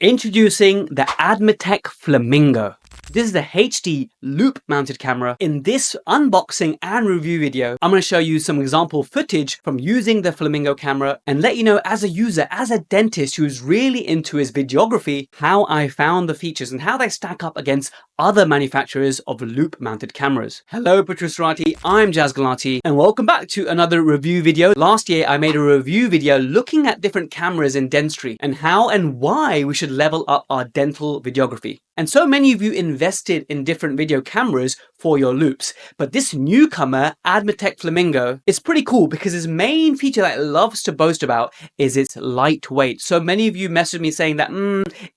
Introducing the Admetec Flamingo. This is a HD loop-mounted camera. In this unboxing and review video, I'm going to show you some example footage from using the Flamingo camera and let you know, as a user, as a dentist who's really into his videography, how I found the features and how they stack up against other manufacturers of loop-mounted cameras. Hello Protrusive, I'm Jazz Galati and welcome back to another review video. Last year I made a review video looking at different cameras in dentistry and how and why we should level up our dental videography. And so many of you invested in different video cameras for your loupes. But this newcomer, Admetec Flamingo, is pretty cool because its main feature that it loves to boast about is its lightweight. So many of you messaged me saying that,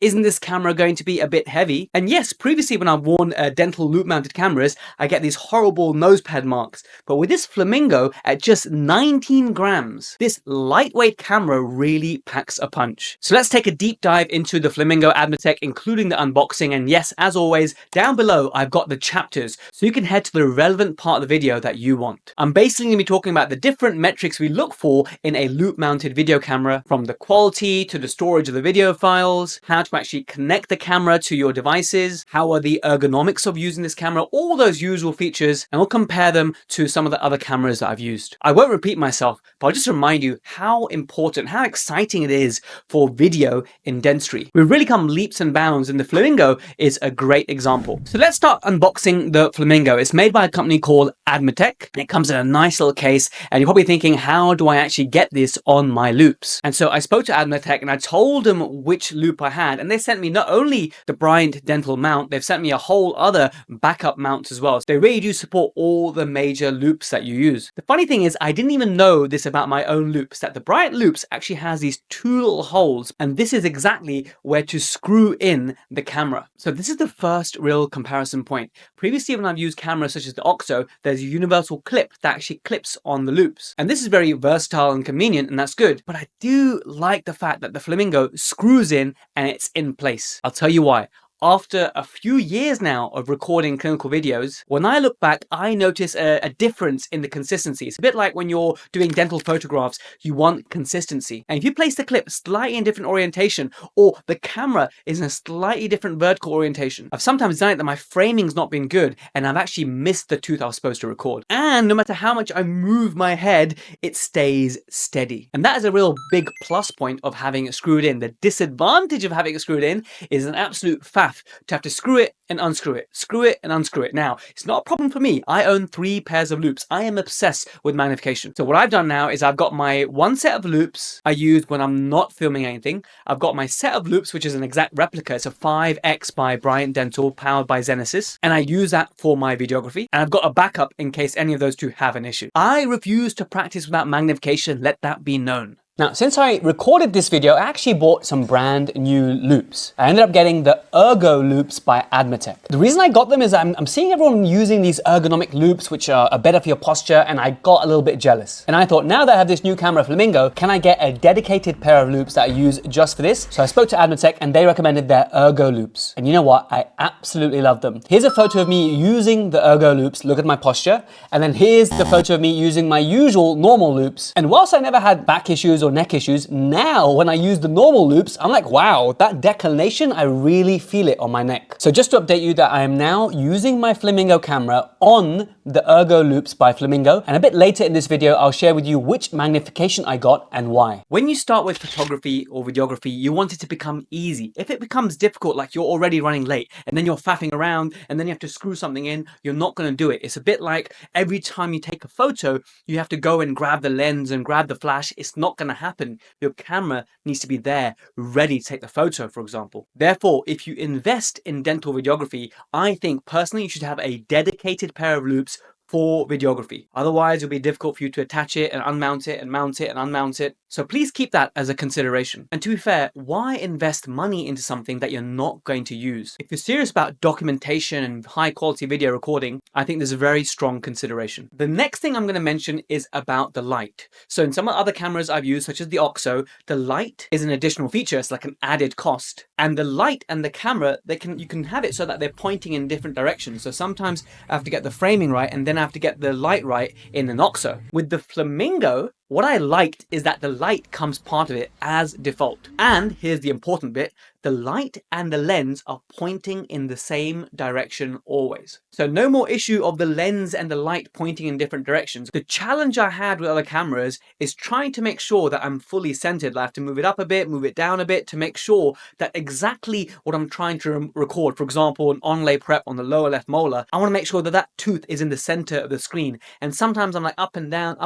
isn't this camera going to be a bit heavy? And yes, previously when I've worn dental loop-mounted cameras, I get these horrible nose pad marks. But with this Flamingo at just 19 grams, this lightweight camera really packs a punch. So let's take a deep dive into the Flamingo Admetec, including the unboxing. And yes, as always, down below, I've got the chapters, so you can head to the relevant part of the video that you want. I'm basically going to be talking about the different metrics we look for in a loop-mounted video camera, from the quality to the storage of the video files, how to actually connect the camera to your devices, how are the ergonomics of using this camera, all those usual features, and we'll compare them to some of the other cameras that I've used. I won't repeat myself, but I'll just remind you how important, how exciting it is for video in dentistry. We've really come leaps and bounds, and the Flamingo is a great example. So let's start unboxing the Flamingo. It's made by a company called Admetec. It comes in a nice little case, and you're probably thinking, how do I actually get this on my loupes? And so I spoke to Admetec and I told them which loupe I had, and they sent me not only the Bryant dental mount, they've sent me a whole other backup mount as well. So they really do support all the major loupes that you use. The funny thing is, I didn't even know this about my own loupes, that the Bryant loupes actually has these two little holes, and this is exactly where to screw in the camera. So this is the first real comparison point. Previously, when I've used cameras such as the OXO, there's a universal clip that actually clips on the loupes. And this is very versatile and convenient, and that's good. But I do like the fact that the Flamingo screws in and it's in place. I'll tell you why. After a few years now of recording clinical videos, when I look back, I notice a difference in the consistency. It's a bit like when you're doing dental photographs, you want consistency. And if you place the clip slightly in different orientation, or the camera is in a slightly different vertical orientation, I've sometimes done it that my framing's not been good, and I've actually missed the tooth I was supposed to record. And no matter how much I move my head, it stays steady. And that is a real big plus point of having it screwed in. The disadvantage of having it screwed in is an absolute faff to have to screw it and unscrew it, screw it and unscrew it. Now, it's not a problem for me. I own 3 pairs of loupes. I am obsessed with magnification. So what I've done now is I've got my one set of loupes I use when I'm not filming anything. I've got my set of loupes, which is an exact replica. It's a 5X by Bryant Dental, powered by Nicest, and I use that for my videography. And I've got a backup in case any of those two have an issue. I refuse to practice without magnification. Let that be known. Now, since I recorded this video, I actually bought some brand new loupes. I ended up getting the Ergo loupes by Admetec. The reason I got them is I'm seeing everyone using these ergonomic loupes, which are better for your posture, and I got a little bit jealous. And I thought, now that I have this new camera, Flamingo, can I get a dedicated pair of loupes that I use just for this? So I spoke to Admetec and they recommended their Ergo loupes. And you know what? I absolutely love them. Here's a photo of me using the Ergo loupes. Look at my posture. And then here's the photo of me using my usual normal loupes. And whilst I never had back issues or neck issues, now when I use the normal loupes, I'm like, wow, that declination, I really feel it on my neck. So just to update you that I am now using my Flamingo camera on the Ergo loupes by Flamingo, and a bit later in this video I'll share with you which magnification I got and why. When you start with photography or videography, you want it to become easy. If it becomes difficult, like you're already running late and then you're faffing around and then you have to screw something in, you're not going to do it. It's a bit like every time you take a photo, you have to go and grab the lens and grab the flash. It's not going to happen. Your camera needs to be there, ready to take the photo, for example. Therefore, if you invest in dental videography, I think personally you should have a dedicated pair of loupes for videography. Otherwise, it'll be difficult for you to attach it and unmount it and mount it and unmount it. So please keep that as a consideration. And to be fair, why invest money into something that you're not going to use? If you're serious about documentation and high quality video recording, I think there's a very strong consideration. The next thing I'm going to mention is about the light. So in some of the other cameras I've used, such as the OXO, the light is an additional feature. It's like an added cost. And the light and the camera, you can have it so that they're pointing in different directions. So sometimes I have to get the framing right and then I have to get the light right in an OXO. With the Flamingo, What I liked is that the light comes part of it as default. And here's the important bit, the light and the lens are pointing in the same direction always. So no more issue of the lens and the light pointing in different directions. The challenge I had with other cameras is trying to make sure that I'm fully centered. I have to move it up a bit, move it down a bit to make sure that exactly what I'm trying to record, for example, an onlay prep on the lower left molar, I want to make sure that that tooth is in the center of the screen. And sometimes I'm like up and down,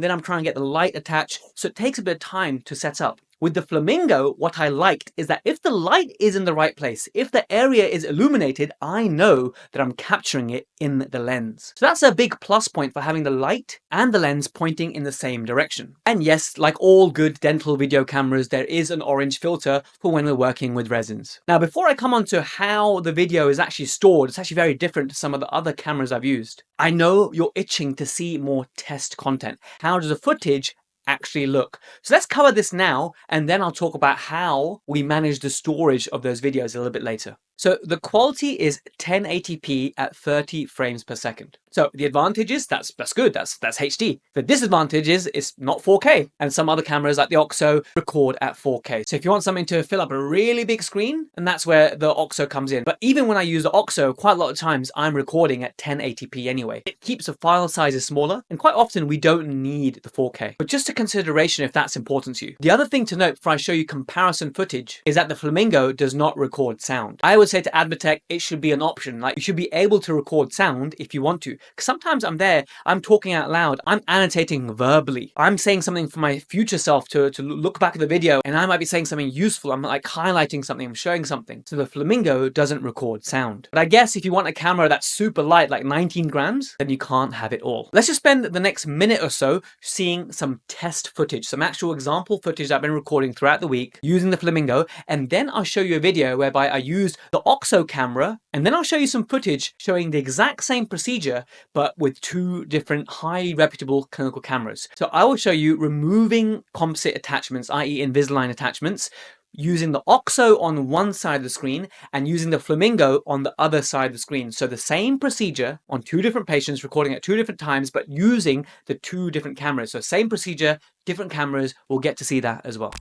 then I'm trying to get the light attached. So it takes a bit of time to set up. With the Flamingo, what I liked is that if the light is in the right place, if the area is illuminated, I know that I'm capturing it in the lens. So that's a big plus point for having the light and the lens pointing in the same direction. And yes, like all good dental video cameras, there is an orange filter for when we're working with resins. Now, before I come on to how the video is actually stored, it's actually very different to some of the other cameras I've used. I know you're itching to see more test content. How does the footage actually look? So let's cover this now, and then I'll talk about how we manage the storage of those videos a little bit later. So the quality is 1080p at 30 frames per second. So the advantages, that's good, that's HD. The disadvantages is not 4K, and some other cameras like the OXO record at 4K. So if you want something to fill up a really big screen, and that's where the OXO comes in. But even when I use the OXO, quite a lot of times I'm recording at 1080p anyway. It keeps the file sizes smaller, and quite often we don't need the 4K. But just a consideration if that's important to you. The other thing to note before I show you comparison footage is that the Flamingo does not record sound. I would say to Admetec, it should be an option. Like, you should be able to record sound if you want to. Because sometimes I'm talking out loud, I'm annotating verbally. I'm saying something for my future self to look back at the video, and I might be saying something useful. I'm like highlighting something, I'm showing something. So the Flamingo doesn't record sound. But I guess if you want a camera that's super light, like 19 grams, then you can't have it all. Let's just spend the next minute or so seeing some test footage, some actual example footage I've been recording throughout the week using the Flamingo, and then I'll show you a video whereby I used the OXO camera, and then I'll show you some footage showing the exact same procedure but with two different highly reputable clinical cameras. So I will show you removing composite attachments, i.e. Invisalign attachments, using the OXO on one side of the screen and using the Flamingo on the other side of the screen. So the same procedure on two different patients, recording at two different times, but using the two different cameras. So same procedure, different cameras. We'll get to see that as well.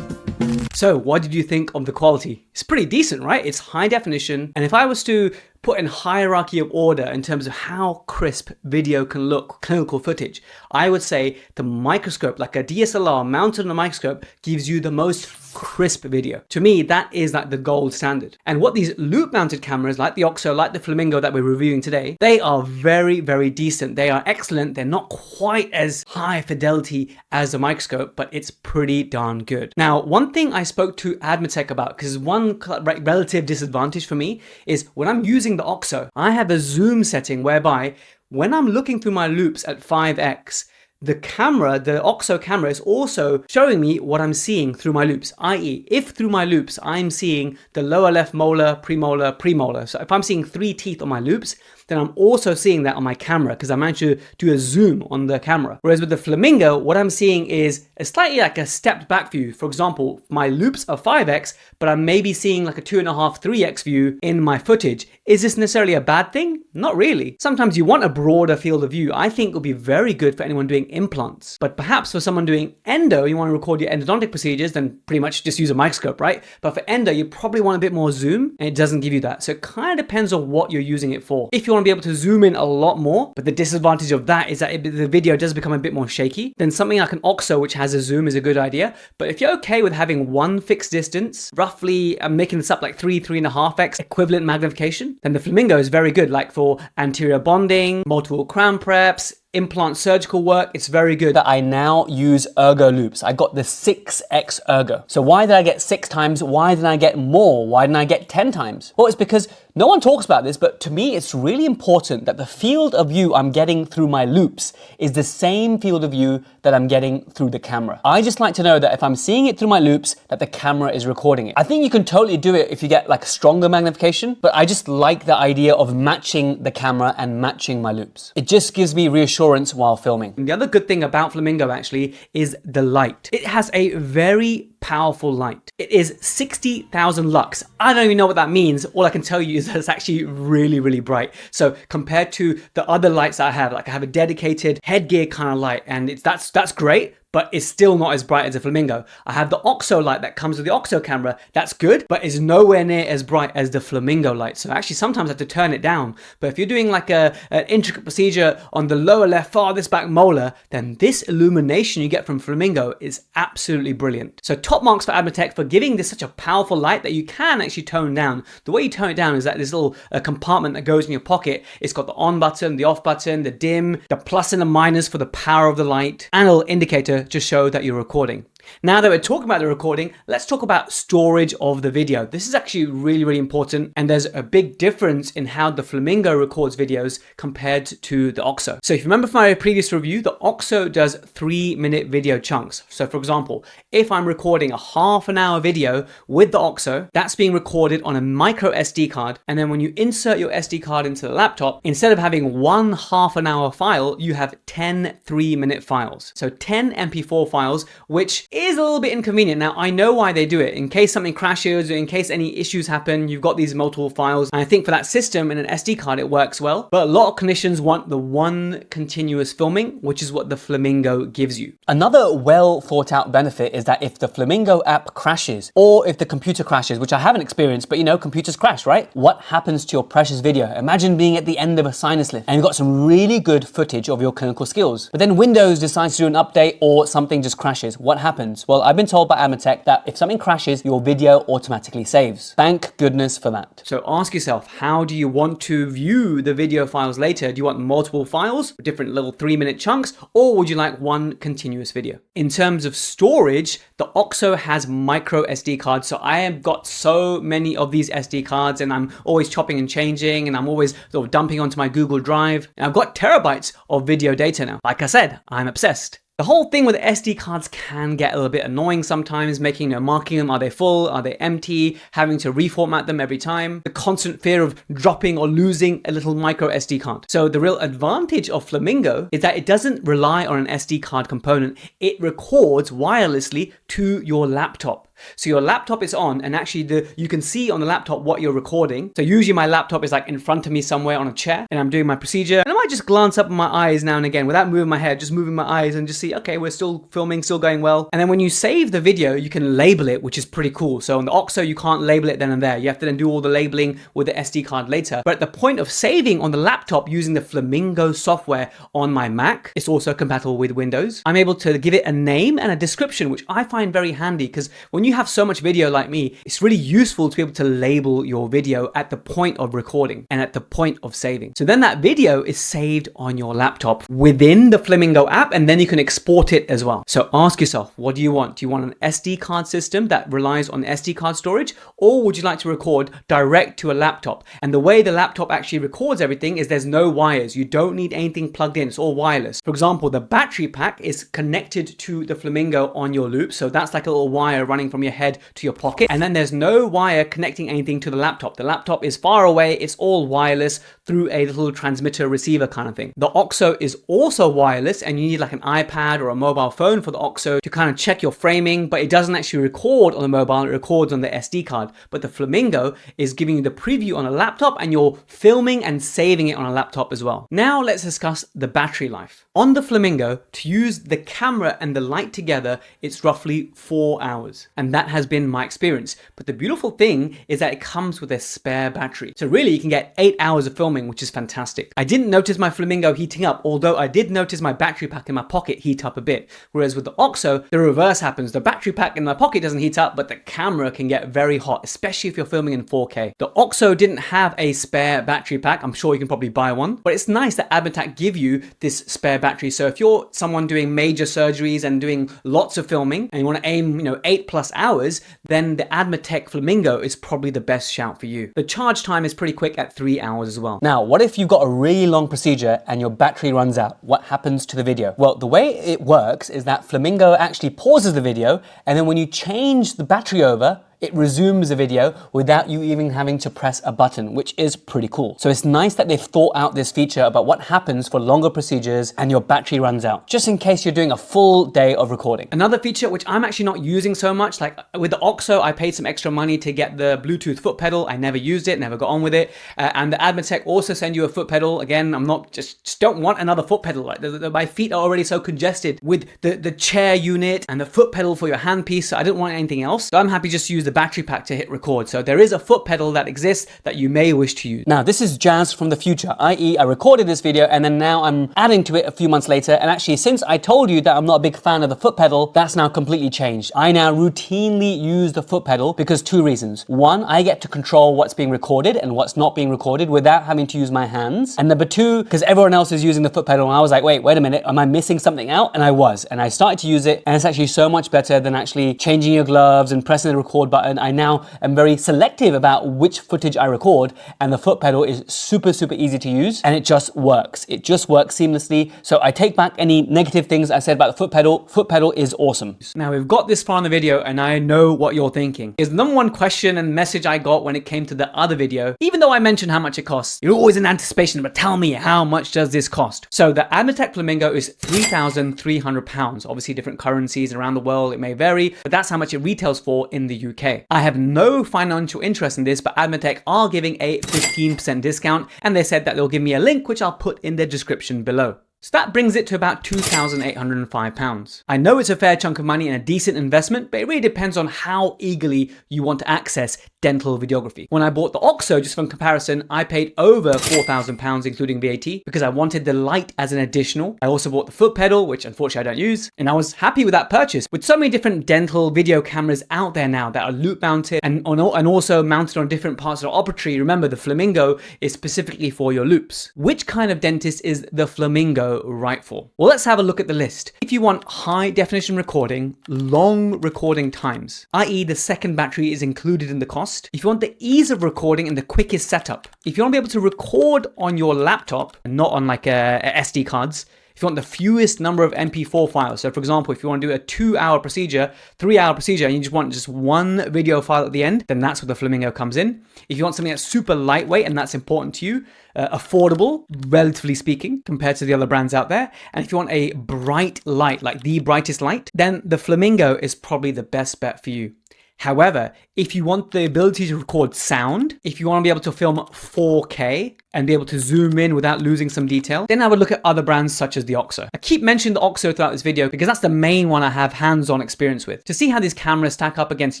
So what did you think of the quality? It's pretty decent, right? It's high definition. And if I was to put in hierarchy of order in terms of how crisp video can look, clinical footage, I would say the microscope, like a DSLR mounted on a microscope, gives you the most crisp video. To me, that is like the gold standard. And what these Loupe-mounted cameras, like the OXO, like the Flamingo that we're reviewing today, they are very, very decent. They are excellent. They're not quite as high fidelity as the microscope, but it's pretty darn good. Now, one thing I spoke to Admetec about, because one relative disadvantage for me is when I'm using the OXO, I have a zoom setting whereby when I'm looking through my loupes at 5x, the camera, the OXO camera, is also showing me what I'm seeing through my loupes, i.e. if through my loupes I'm seeing the lower left molar, premolar. So if I'm seeing 3 teeth on my loupes, then I'm also seeing that on my camera because I managed to do a zoom on the camera. Whereas with the Flamingo, what I'm seeing is a slightly like a stepped back view. For example, my loupes are 5x, but I'm maybe seeing like a 2.5, 3x view in my footage. Is this necessarily a bad thing? Not really. Sometimes you want a broader field of view. I think it would be very good for anyone doing implants. But perhaps for someone doing endo, you want to record your endodontic procedures, then pretty much just use a microscope, right? But for endo, you probably want a bit more zoom, and it doesn't give you that. So it kind of depends on what you're using it for. If you want to be able to zoom in a lot more, but the disadvantage of that is that the video does become a bit more shaky, then something like an OXO which has a zoom is a good idea. But if you're okay with having one fixed distance, roughly, I'm making this up, like 3.5x equivalent magnification, then the Flamingo is very good, like for anterior bonding, multiple crown preps, implant surgical work. It's very good that I now use Ergo loupes. I got the 6x Ergo. So why did I get 6 times? Why didn't I get more? Why didn't I get 10 times? Well, it's because No one talks about this, but to me, it's really important that the field of view I'm getting through my loupes is the same field of view that I'm getting through the camera. I just like to know that if I'm seeing it through my loupes, that the camera is recording it. I think you can totally do it if you get like stronger magnification, but I just like the idea of matching the camera and matching my loupes. It just gives me reassurance while filming. And the other good thing about Flamingo actually is the light. It has a very powerful light. It is 60,000 lux. I don't even know what that means. All I can tell you is that it's actually really, really bright. So compared to the other lights that I have, like I have a dedicated headgear kind of light, and that's great, but it's still not as bright as a Flamingo. I have the OXO light that comes with the OXO camera. That's good, but it's nowhere near as bright as the Flamingo light. So actually sometimes I have to turn it down. But if you're doing like an intricate procedure on the lower left farthest back molar, then this illumination you get from Flamingo is absolutely brilliant. So top marks for Admetec for giving this such a powerful light that you can actually tone down. The way you tone it down is that this little compartment that goes in your pocket. It's got the on button, the off button, the dim, the plus and the minus for the power of the light, and a little indicator to show that you're recording. Now that we're talking about the recording, let's talk about storage of the video. This is actually really, really important, and there's a big difference in how the Flamingo records videos compared to the OXO. So if you remember from my previous review, the OXO does 3-minute video chunks. So for example, if I'm recording a half-an-hour video with the OXO, that's being recorded on a micro SD card, and then when you insert your SD card into the laptop, instead of having one half-an-hour file, you have 10 3-minute files. So 10 MP4 files, which is a little bit inconvenient. Now, I know why they do it. In case something crashes or in case any issues happen, you've got these multiple files. And I think for that system in an SD card, it works well. But a lot of clinicians want the one continuous filming, which is what the Flamingo gives you. Another well thought out benefit is that if the Flamingo app crashes or if the computer crashes, which I haven't experienced, but you know, computers crash, right? What happens to your precious video? Imagine being at the end of a sinus lift and you've got some really good footage of your clinical skills, but then Windows decides to do an update or something just crashes. What happens? Well, I've been told by Admetec that if something crashes, your video automatically saves. Thank goodness for that. So ask yourself, how do you want to view the video files later? Do you want multiple files, different little 3-minute chunks, or would you like one continuous video? In terms of storage, the OXO has micro SD cards. So I have got so many of these SD cards and I'm always chopping and changing and I'm always sort of dumping onto my Google Drive. And I've got terabytes of video data now. Like I said, I'm obsessed. The whole thing with SD cards can get a little bit annoying sometimes, marking them, are they full, are they empty, having to reformat them every time, the constant fear of dropping or losing a little micro SD card. So the real advantage of Flamingo is that it doesn't rely on an SD card component, it records wirelessly to your laptop. So your laptop is on and actually you can see on the laptop what you're recording. So usually my laptop is like in front of me somewhere on a chair and I'm doing my procedure and I might just glance up at my eyes now and again without moving my head, just moving my eyes and just see, okay, we're still filming, still going well. And then when you save the video, you can label it, which is pretty cool. So on the OXO, you can't label it then and there. You have to then do all the labeling with the SD card later. But at the point of saving on the laptop using the Flamingo software on my Mac, it's also compatible with Windows. I'm able to give it a name and a description, which I find very handy because when you have so much video like me, it's really useful to be able to label your video at the point of recording and at the point of saving. So then that video is saved on your laptop within the Flamingo app and then you can export it as well. So ask yourself, what do you want? Do you want an SD card system that relies on SD card storage, or would you like to record direct to a laptop? And the way the laptop actually records everything is there's no wires. You don't need anything plugged in. It's all wireless. For example, the battery pack is connected to the Flamingo on your loop. So that's like a little wire running from your head to your pocket. And then there's no wire connecting anything to the laptop. The laptop is far away. It's all wireless through a little transmitter receiver kind of thing. The OXO is also wireless and you need like an iPad or a mobile phone for the OXO to kind of check your framing, but it doesn't actually record on the mobile, it records on the SD card. But the Flamingo is giving you the preview on a laptop and you're filming and saving it on a laptop as well. Now let's discuss the battery life. On the Flamingo, to use the camera and the light together, it's roughly 4 hours. And that has been my experience. But the beautiful thing is that it comes with a spare battery. So really you can get 8 hours of filming, which is fantastic. I didn't notice my Flamingo heating up, although I did notice my battery pack in my pocket heat up a bit. Whereas with the OXO, the reverse happens. The battery pack in my pocket doesn't heat up, but the camera can get very hot, especially if you're filming in 4K. The OXO didn't have a spare battery pack. I'm sure you can probably buy one, but it's nice that Admetec give you this spare battery. So if you're someone doing major surgeries and doing lots of filming and you want to aim, 8+ hours, then the Admetec Flamingo is probably the best shout for you. The charge time is pretty quick at 3 hours as well. Now, what if you've got a really long procedure and your battery runs out? What happens to the video? Well, the way it works is that Flamingo actually pauses the video, and then when you change the battery over, it resumes the video without you even having to press a button, which is pretty cool. So it's nice that they've thought out this feature about what happens for longer procedures and your battery runs out, just in case you're doing a full day of recording. Another feature which I'm actually not using so much, like with the OXO, I paid some extra money to get the Bluetooth foot pedal. I never used it, never got on with it. And the Admetec also send you a foot pedal. Again, I'm not just don't want another foot pedal. Like my feet are already so congested with the chair unit and the foot pedal for your handpiece. So I didn't want anything else. So I'm happy just to use the battery pack to hit record. So there is a foot pedal that exists that you may wish to use. Now, this is jazz from the future, i.e. I recorded this video and then now I'm adding to it a few months later. And actually, since I told you that I'm not a big fan of the foot pedal, that's now completely changed. I now routinely use the foot pedal because 2 reasons. 1, I get to control what's being recorded and what's not being recorded without having to use my hands. And number 2, because everyone else is using the foot pedal and I was like, wait a minute, am I missing something out? And I was, and I started to use it and it's actually so much better than actually changing your gloves and pressing the record button. I now am very selective about which footage I record, and the foot pedal is super easy to use and it just works. It just works seamlessly. So I take back any negative things I said about the foot pedal. Foot pedal is awesome. Now we've got this far in the video and I know what you're thinking. Is the number one question and message I got when it came to the other video, even though I mentioned how much it costs, you're always in anticipation, but tell me, how much does this cost? So the Admetec Flamingo is £3,300. Obviously different currencies around the world, it may vary, but that's how much it retails for in the UK. I have no financial interest in this, but Admetec are giving a 15% discount and they said that they'll give me a link which I'll put in the description below. So that brings it to about £2,805. I know it's a fair chunk of money and a decent investment, but it really depends on how eagerly you want to access dental videography. When I bought the OXO, just for comparison, I paid over £4,000 including VAT because I wanted the light as an additional. I also bought the foot pedal, which unfortunately I don't use, and I was happy with that purchase. With so many different dental video cameras out there now that are loop mounted and also mounted on different parts of the operatory, remember the Flamingo is specifically for your loupes. Which kind of dentist is the Flamingo right for? Well, let's have a look at the list. If you want high definition recording, long recording times, i.e. the second battery is included in the cost. If you want the ease of recording and the quickest setup, if you want to be able to record on your laptop and not on like SD cards, if you want the fewest number of MP4 files, so for example, if you want to do a 2-hour procedure, 3-hour procedure, and you just want just one video file at the end, then that's where the Flamingo comes in. If you want something that's super lightweight and that's important to you, affordable, relatively speaking, compared to the other brands out there, and if you want a bright light, like the brightest light, then the Flamingo is probably the best bet for you. However, if you want the ability to record sound, if you want to be able to film 4K and be able to zoom in without losing some detail, then I would look at other brands such as the OXO. I keep mentioning the OXO throughout this video because that's the main one I have hands-on experience with. To see how these cameras stack up against,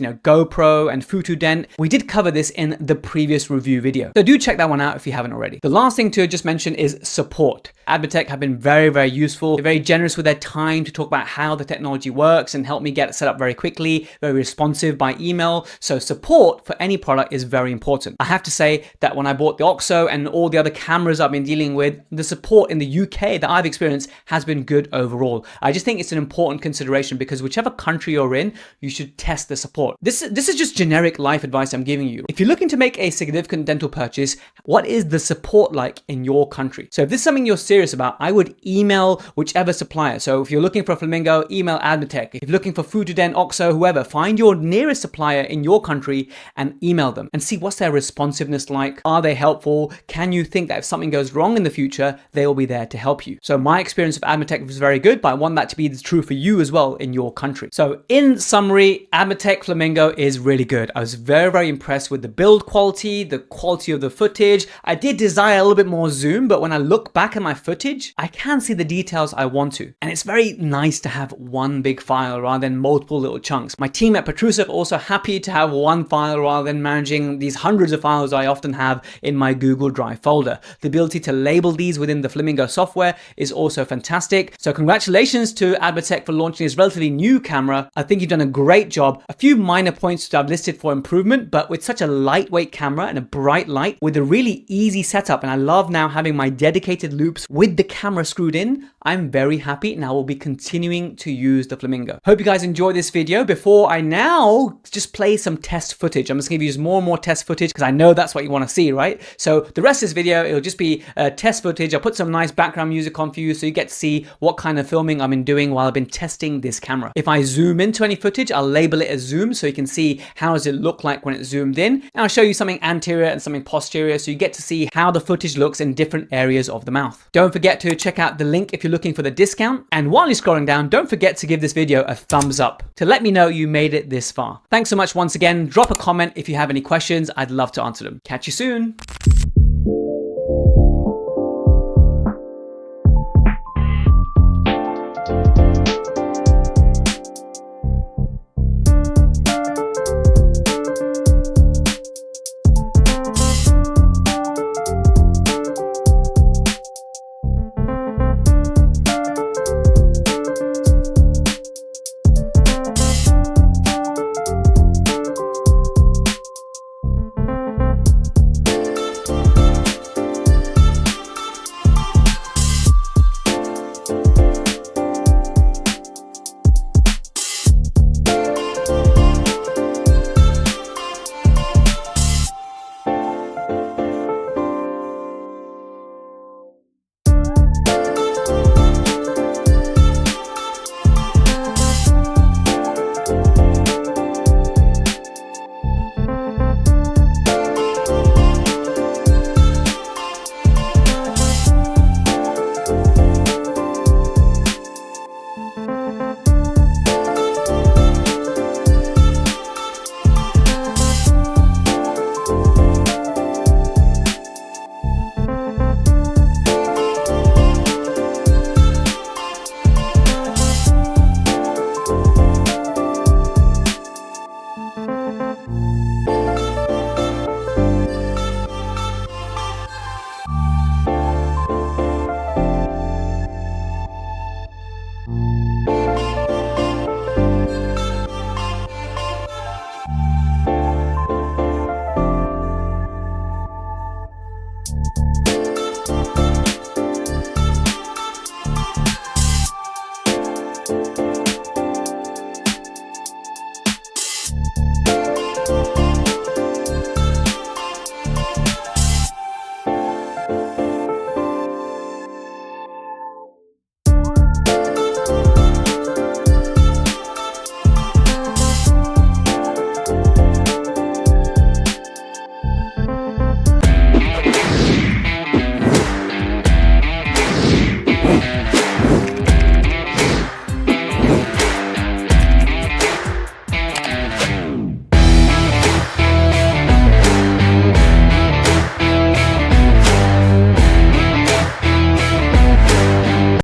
GoPro and Fotodent, we did cover this in the previous review video. So do check that one out if you haven't already. The last thing to just mention is support. Admetec have been very useful. They're very generous with their time to talk about how the technology works and help me get it set up very quickly, very responsive by email. So support for any product is very important. I have to say that when I bought the OXO and all the other cameras I've been dealing with, the support in the UK that I've experienced has been good overall. I just think it's an important consideration because whichever country you're in, you should test the support. This is just generic life advice I'm giving you. If you're looking to make a significant dental purchase, what is the support like in your country? So if this is something you're serious about, I would email whichever supplier. So if you're looking for a Flamingo, email Admetec. If you're looking for Fotodent, OXO, whoever, find your nearest supplier in your country and email them and see what's their responsiveness like. Are they helpful? Can you think that if something goes wrong in the future, they will be there to help you? So my experience of Admetec was very good, but I want that to be true for you as well in your country. So in summary, Admetec Flamingo is really good. I was very impressed with the build quality, the quality of the footage. I did desire a little bit more zoom, but when I look back at my footage, I can see the details I want to. And it's very nice to have one big file rather than multiple little chunks. My team at Protrusive are also happy to have one file rather than managing these hundreds of files I often have in my Google Drive folder. The ability to label these within the Flamingo software is also fantastic. So congratulations to Admetec for launching this relatively new camera. I think you've done a great job. A few minor points that I've listed for improvement, but with such a lightweight camera and a bright light with a really easy setup, and I love now having my dedicated loupes with the camera screwed in, I'm very happy and I will be continuing to use the Flamingo. Hope you guys enjoyed this video. Before I now just play some test footage, I'm just gonna use more and more test footage because I know that's what you want to see, right? So the rest of this video, it'll just be test footage. I'll put some nice background music on for you so you get to see what kind of filming I've been doing while I've been testing this camera. If I zoom into any footage, I'll label it as zoom so you can see how does it look like when it's zoomed in. And I'll show you something anterior and something posterior so you get to see how the footage looks in different areas of the mouth. Don't forget to check out the link if you're looking for the discount. And while you're scrolling down, don't forget to give this video a thumbs up to let me know you made it this far. Thanks so much once again. Drop a comment if you have any questions. I'd love to answer them. Catch you soon.